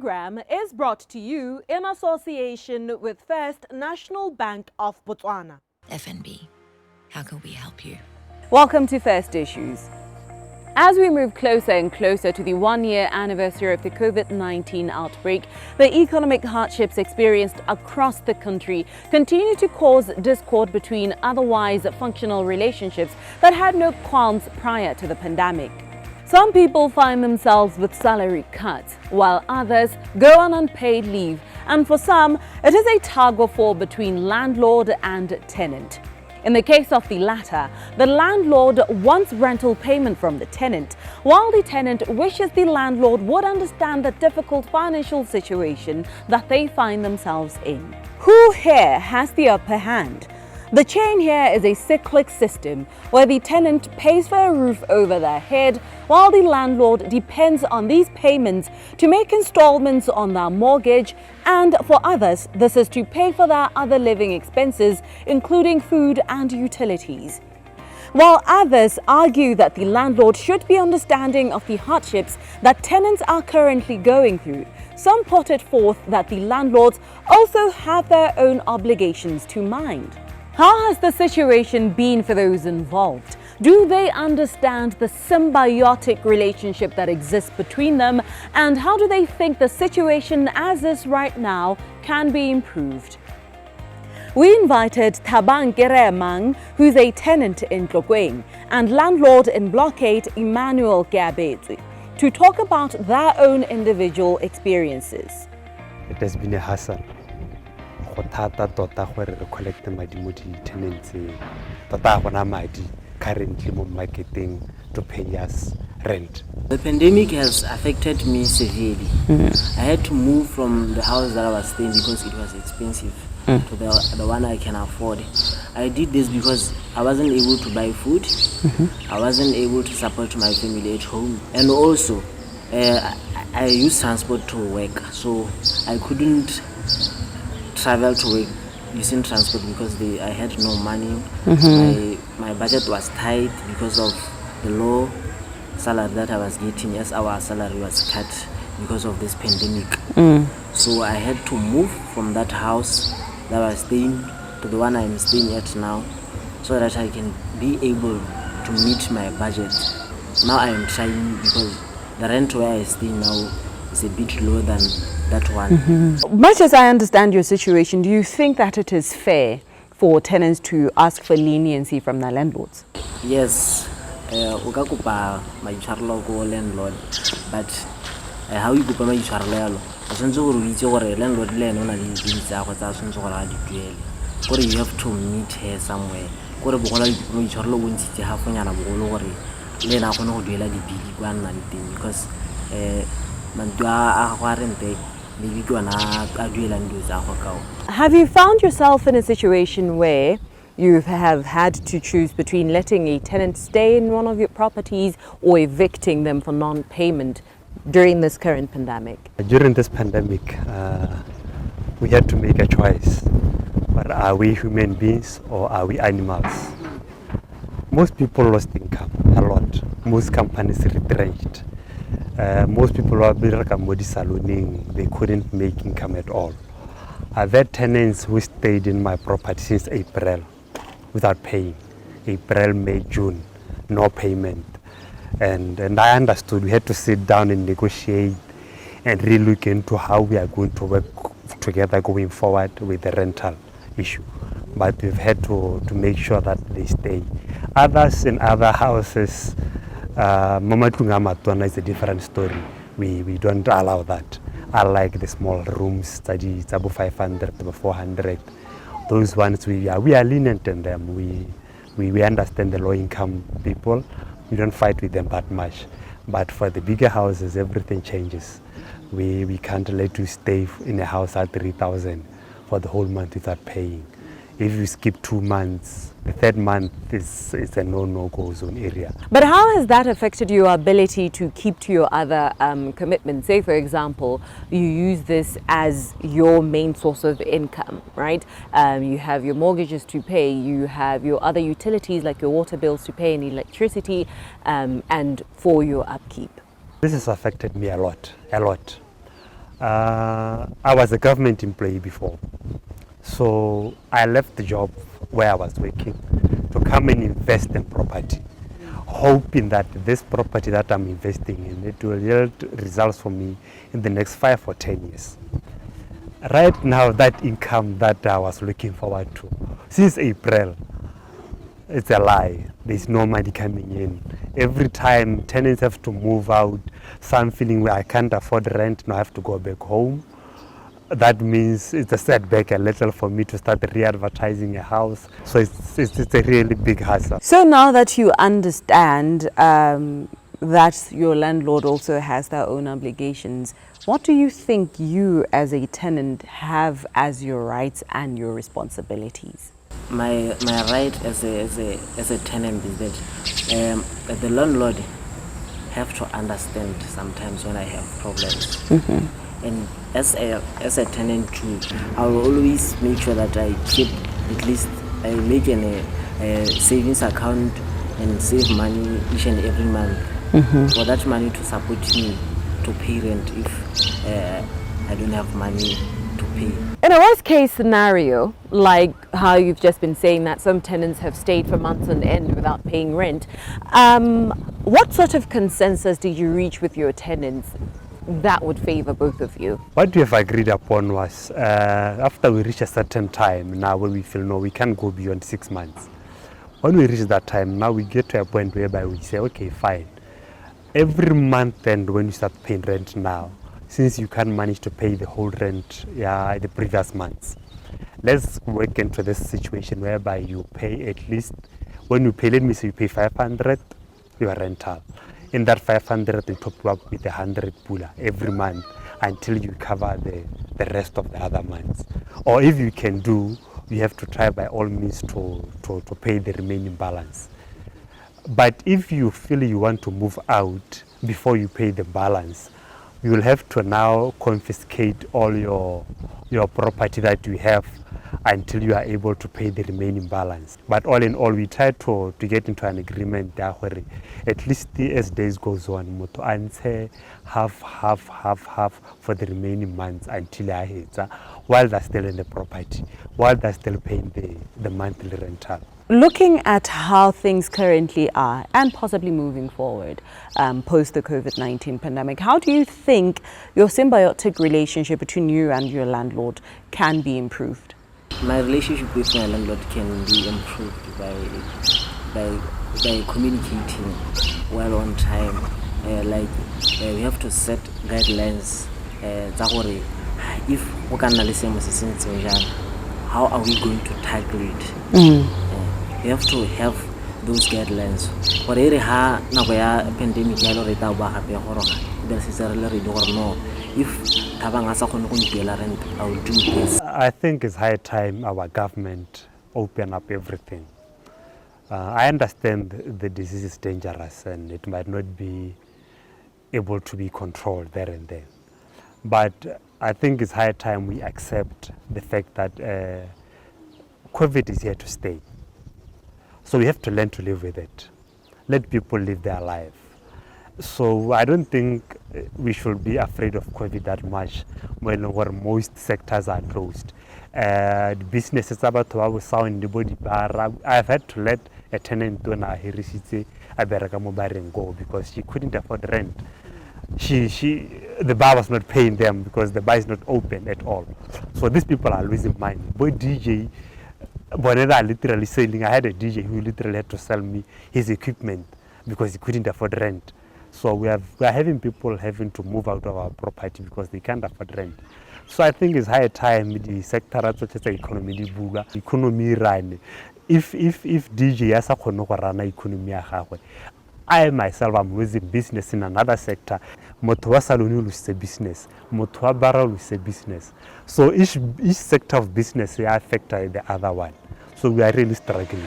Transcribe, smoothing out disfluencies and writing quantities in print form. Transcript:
program is brought to you in association with First National Bank of Botswana. FNB, how can we help you? Welcome to First Issues. As we move closer and closer to the one-year anniversary of the COVID-19 outbreak, the economic hardships experienced across the country continue to cause discord between otherwise functional relationships that had no qualms prior to the pandemic. Some people find themselves with salary cuts, while others go on unpaid leave, and for some, it is a tug-of-war between landlord and tenant. In the case of the latter, the landlord wants rental payment from the tenant, while the tenant wishes the landlord would understand the difficult financial situation that they find themselves in. Who here has the upper hand? The chain here is a cyclic system where the tenant pays for a roof over their head, while the landlord depends on these payments to make installments on their mortgage, and for others, this is to pay for their other living expenses, including food and utilities. While others argue that the landlord should be understanding of the hardships that tenants are currently going through, some put it forth that the landlords also have their own obligations to mind. How has the situation been for those involved? Do they understand the symbiotic relationship that exists between them? And how do they think the situation as is right now can be improved? We invited Thabang Keremang, who's a tenant in Tlokweng, and landlord in Block 8, Emmanuel Keabetswe, to talk about their own individual experiences. It has been a hassle. Tota gore re collect madi mo di tenants tota gona madi currently mo marketing to pay us rent. The pandemic has affected me severely. I had to move from the house that I was staying because it was expensive to the one I can afford. I did this because I wasn't able to buy food. I wasn't able to support my family at home, and also I use transport to work, so I couldn't travel to work using transport because I had no money. My budget was tight because of the low salary that I was getting, as our salary was cut because of this pandemic. So I had to move from that house that I was staying to the one I'm staying at now, so that I can be able to meet my budget. Now I am trying because the rent where I stay now is a bit lower than that one. Much as I understand your situation, do you think that it is fair for tenants to ask for leniency from their landlords? Yes, uka kupa maitshwarelo ko landlord, but how you kupa maitshwarelo yalo o tshwanetse gore o itse gore landlord le ene o na le dilo tsa go tsa tshwanetse gore a di duele, gore you have to meet her somewhere, gore bogola maitshwarelo o ntshitse hafonyana bogolo gore le ena a kgone go duela dibili kwa nnang teng, because have you found yourself in a situation where you have had to choose between letting a tenant stay in one of your properties or evicting them for non-payment during this current pandemic? During this pandemic, we had to make a choice. But are we human beings or are we animals? Most people lost income a lot. Most companies retrenched. Most people are saloning, they couldn't make income at all. I've had tenants who stayed in my property since April without paying. April, May, June, no payment. And I understood we had to sit down and negotiate and really look into how we are going to work together going forward with the rental issue. But we've had to make sure that they stay. Others in other houses, Mama Tungamatwana is a different story. We don't allow that. I like the small rooms, it's about 500, about 400. Those ones we are lenient in them. We understand the low income people. We don't fight with them that much. But for the bigger houses, everything changes. We can't let you stay in a house at 3,000 for the whole month without paying. If you skip 2 months, the third month is a no-go zone area. But how has that affected your ability to keep to your other commitments? Say, for example, you use this as your main source of income, right? You have your mortgages to pay, you have your other utilities like your water bills to pay and electricity, and for your upkeep. This has affected me a lot. I was a government employee before, so I left the job where I was working to come and invest in property, hoping that this property that I'm investing in, it will yield results for me in the next 5 or 10 years. Right now, that income that I was looking forward to since April, it's a lie. There's no money coming in. Every time tenants have to move out, some feeling where I can't afford rent, now I have to go back home. That means it's a setback a little for me to start re-advertising a house. So it's a really big hassle. So now that you understand that your landlord also has their own obligations, what do you think you as a tenant have as your rights and your responsibilities? My right as a tenant is that the landlord have to understand sometimes when I have problems. And as a tenant too, I will always make sure that I keep, at least I make a savings account and save money each and every month for that money to support me to pay rent if I don't have money to pay. In a worst case scenario, like how you've just been saying that some tenants have stayed for months on end without paying rent, what sort of consensus did you reach with your tenants that would favor both of you? What we have agreed upon was after we reach a certain time, now when we feel no, we can't go beyond 6 months. When we reach that time, now we get to a point whereby we say, okay, fine. Every month and when you start paying rent now, since you can't manage to pay the whole rent the previous months, let's work into this situation whereby you pay at least, when you pay, let me say you pay 500, your rental. In that 500, you top up with 100 pula every month until you cover the rest of the other months. Or if you can do, you have to try by all means to pay the remaining balance. But if you feel you want to move out before you pay the balance, you will have to now confiscate all your property that you have until you are able to pay the remaining balance. But all in all, we try to get into an agreement there where at least as days goes on, moto answer half for the remaining months until I hit, while they're still in the property, while they're still paying the monthly rental. Looking at how things currently are and possibly moving forward post the COVID-19 pandemic, how do you think your symbiotic relationship between you and your landlord can be improved? My relationship with my landlord can be improved by communicating well on time. We have to set guidelines. If we can listen, how are we going to tackle it? We have to have those guidelines. Pandemic, if I will do this. I think it's high time our government open up everything. I understand the disease is dangerous and it might not be able to be controlled there and then. But I think it's high time we accept the fact that COVID is here to stay. So we have to learn to live with it. Let people live their life. So I don't think we should be afraid of COVID that much when most sectors are closed. Businesses about to sound the body bar. I've had to let a tenant do na hirisite and go because she couldn't afford rent. The bar was not paying them because the bar is not open at all. So these people are losing money. But DJ, Bonetta literally selling. I had a DJ who literally had to sell me his equipment because he couldn't afford rent. So we are having people having to move out of our property because they can't afford rent. So I think it's high time the sector such as the economy run. If DJ has a run economy, I myself am losing business in another sector. Motowa salon lose business. Motowa barrel lose business. So each sector of business affects the other one. So we are really struggling.